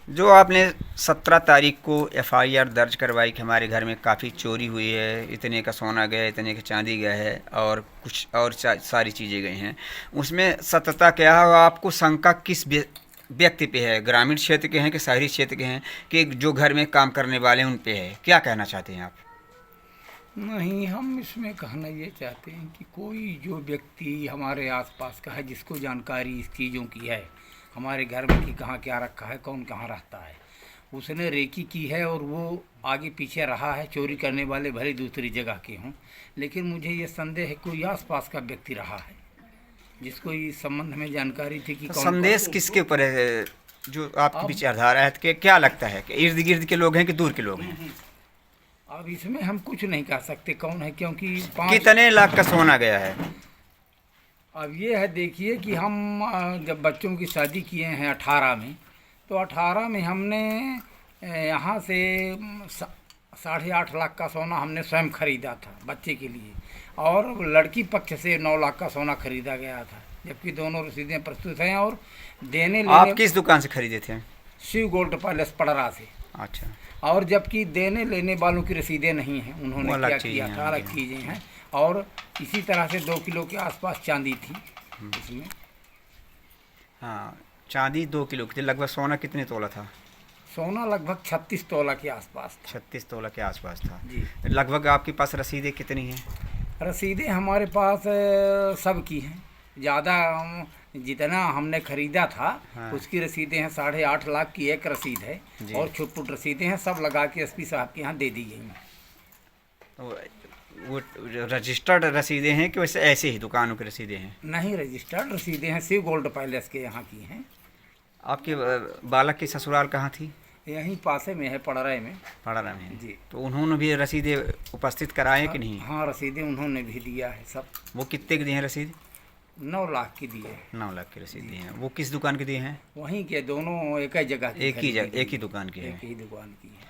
जो आपने 17 तारीख को एफआईआर दर्ज करवाई कि हमारे घर में काफ़ी चोरी हुई है, इतने का सोना गया है, इतने का चांदी गया है और कुछ और सारी चीज़ें गई हैं, उसमें सत्यता क्या है और आपको शंका किस व्यक्ति पे है? ग्रामीण क्षेत्र के हैं कि शहरी क्षेत्र के हैं कि जो घर में काम करने वाले हैं उन पे है? क्या कहना चाहते हैं आप? नहीं, हम इसमें कहना ये चाहते हैं कि कोई जो व्यक्ति हमारे आसपास का है, जिसको जानकारी इस चीज़ों की है, हमारे घर में कि कहाँ क्या रखा है, कौन कहाँ रहता है, उसने रेकी की है और वो आगे पीछे रहा है। चोरी करने वाले भले दूसरी जगह के हों, लेकिन मुझे ये संदेह है कोई आसपास का व्यक्ति रहा है जिसको इस संबंध में जानकारी थी कि तो कौन संदेश किसके ऊपर है जो आपकी विचारधारा है कि क्या लगता है कि इर्द गिर्द के लोग हैं कि दूर के लोग हैं? अब इसमें हम कुछ नहीं कह सकते कौन है, क्योंकि कितने लाख का सोना गया है? अब ये है, देखिए कि हम जब बच्चों की शादी किए हैं 18 में, तो 18 में हमने यहाँ से 8.5 लाख का सोना हमने स्वयं खरीदा था बच्चे के लिए, और लड़की पक्ष से 9 लाख का सोना खरीदा गया था, जबकि दोनों रसीदें प्रस्तुत हैं। और देने लेने आप किस दुकान से खरीदे थे? शिव गोल्ड पैलेस पड़रा से। अच्छा। और जबकि देने लेने वालों की रसीदें नहीं हैं, उन्होंने क्या किया था, अलग चीज़ें हैं। और इसी तरह से 2 किलो के आसपास चांदी थी इसमें। हाँ, चांदी 2 किलो की थी। लगभग सोना कितने तोला था? सोना लगभग 36 तोला के आसपास था। 36 तोला के आसपास था जी। लगभग आपके पास रसीदें कितनी हैं? रसीदें हमारे पास सब की हैं। ज़्यादा जितना हमने ख़रीदा था, हाँ। उसकी रसीदें हैं। 8.5 लाख की एक रसीद है और छुट-पुट रसीदें हैं, सब लगा के एसपी साहब के यहाँ दे दी गई हैं। तो वो रजिस्टर्ड रसीदें हैं कि वैसे ऐसे ही दुकानों की रसीदें हैं? नहीं, रजिस्टर्ड रसीदें हैं, शिव गोल्ड पैलेस के यहाँ की हैं। आपके बालक की ससुराल कहाँ थी? यहीं पासे में है, पड़रे में। पड़रा में जी। तो उन्होंने भी रसीदें उपस्थित कराए कि नहीं? हाँ, रसीदें उन्होंने भी दिया है सब। वो कितने की दी हैं रसीद? 9 लाख की दी है। 9 लाख की रसीद दी हैं। वो किस दुकान की दी हैं? वहीं के दोनों एक ही जगह की, एक ही दुकान की है। एक ही दुकान की है।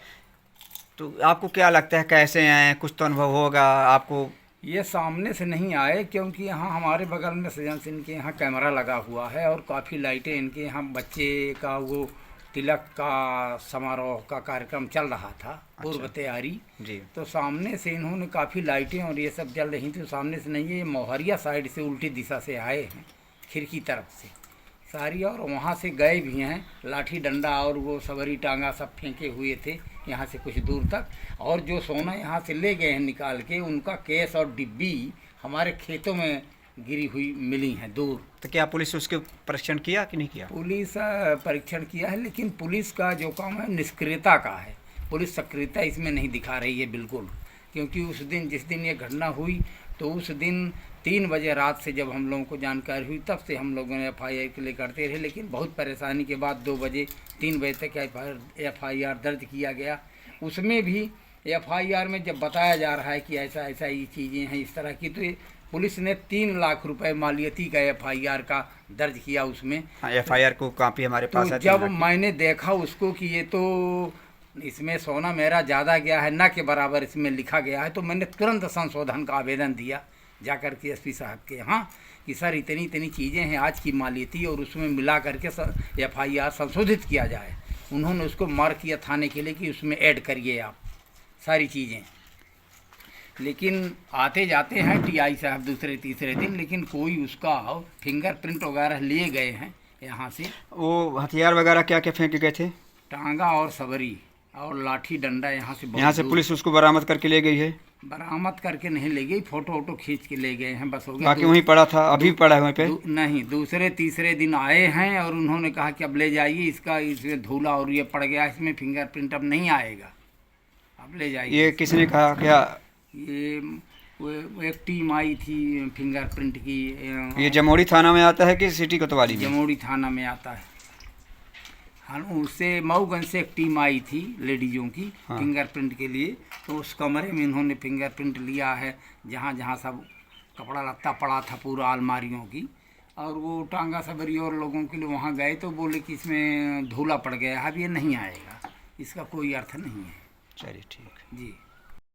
तो आपको क्या लगता है कैसे आए? कुछ तो अनुभव होगा आपको? ये सामने से नहीं आए, क्योंकि यहाँ हमारे बगल में सज्जन सिंह के यहाँ कैमरा लगा हुआ है और काफ़ी लाइटें, इनके यहाँ बच्चे का वो तिलक का समारोह का कार्यक्रम चल रहा था। पूर्व तैयारी जी। तो सामने से इन्होंने काफ़ी लाइटें और ये सब जल रही थी। तो सामने से नहीं है, ये मोहरिया साइड से उल्टी दिशा से आए हैं, खिड़की तरफ से सारी, और वहाँ से गए भी हैं। लाठी डंडा और वो सबरी टांगा सब फेंके हुए थे यहाँ से कुछ दूर तक। और जो सोना यहाँ से ले गए हैं निकाल के, उनका केस और डिब्बी हमारे खेतों में गिरी हुई मिली हैं दूर। तो क्या पुलिस उसके परीक्षण किया कि नहीं किया? पुलिस परीक्षण किया है, लेकिन पुलिस का जो काम है निष्क्रियता का है। पुलिस सक्रियता इसमें नहीं दिखा रही है बिल्कुल, क्योंकि उस दिन जिस दिन ये घटना हुई, तो उस दिन 3 बजे रात से जब हम लोगों को जानकारी हुई, तब से हम लोगों ने FIR के लिए करते रहे। लेकिन बहुत परेशानी के बाद 2 बजे 3 बजे तक FIR दर्ज किया गया। उसमें भी FIR में जब बताया जा रहा है कि ऐसा ऐसा ये चीज़ें हैं इस तरह की, तो पुलिस ने 3 लाख रुपए मालियती का FIR का दर्ज किया उसमें। हाँ, FIR को कापी हमारे पास है। तो जब मैंने देखा उसको कि ये तो इसमें सोना मेरा ज़्यादा गया है, ना के बराबर इसमें लिखा गया है, तो मैंने तुरंत संशोधन का आवेदन दिया जाकर के एसपी साहब के यहाँ कि सर इतनी इतनी चीज़ें हैं आज की मालियती, और उसमें मिला करके FIR संशोधित किया जाए। उन्होंने उसको मार्क किया थाने के लिए कि उसमें ऐड करिए आप सारी चीज़ें। लेकिन आते जाते हैं TI साहब दूसरे तीसरे दिन, लेकिन कोई उसका फिंगरप्रिंट वगैरह लिए गए हैं यहाँ से। वो हथियार वगैरह क्या क्या फेंके गए थे? टांगा और सबरी और लाठी डंडा यहाँ से पुलिस उसको बरामद करके ले गई है? बरामद करके नहीं ले गई, फोटो वोटो खींच के ले गए हैं, बस हो गया। बाकी वहीं पड़ा था, अभी पड़ा है वहीं पे? नहीं, दूसरे तीसरे दिन आए हैं और उन्होंने कहा कि अब ले जाइए, इसका इसमें धूला और ये पड़ गया, इसमें फिंगरप्रिंट अब नहीं आएगा, अब ले जाइए। ये किसने कहा? क्या ये वो एक टीम आई थी फिंगरप्रिंट की। ये जमोड़ी थाना में आता है कि सिटी कोतवाली में? जमोड़ी थाना में आता है। हाँ, उससे मऊगंज से एक टीम आई थी लेडीज़ों की। हाँ। फिंगरप्रिंट के लिए, तो उस कमरे में इन्होंने फिंगरप्रिंट लिया है जहाँ जहाँ सब कपड़ा लत्ता पड़ा था पूरा अलमारियों की। और वो टांगा सबरी और लोगों के लिए वहाँ गए तो बोले कि इसमें धूला पड़ गया है, अब ये नहीं आएगा, इसका कोई अर्थ नहीं है। चलिए ठीक। जी।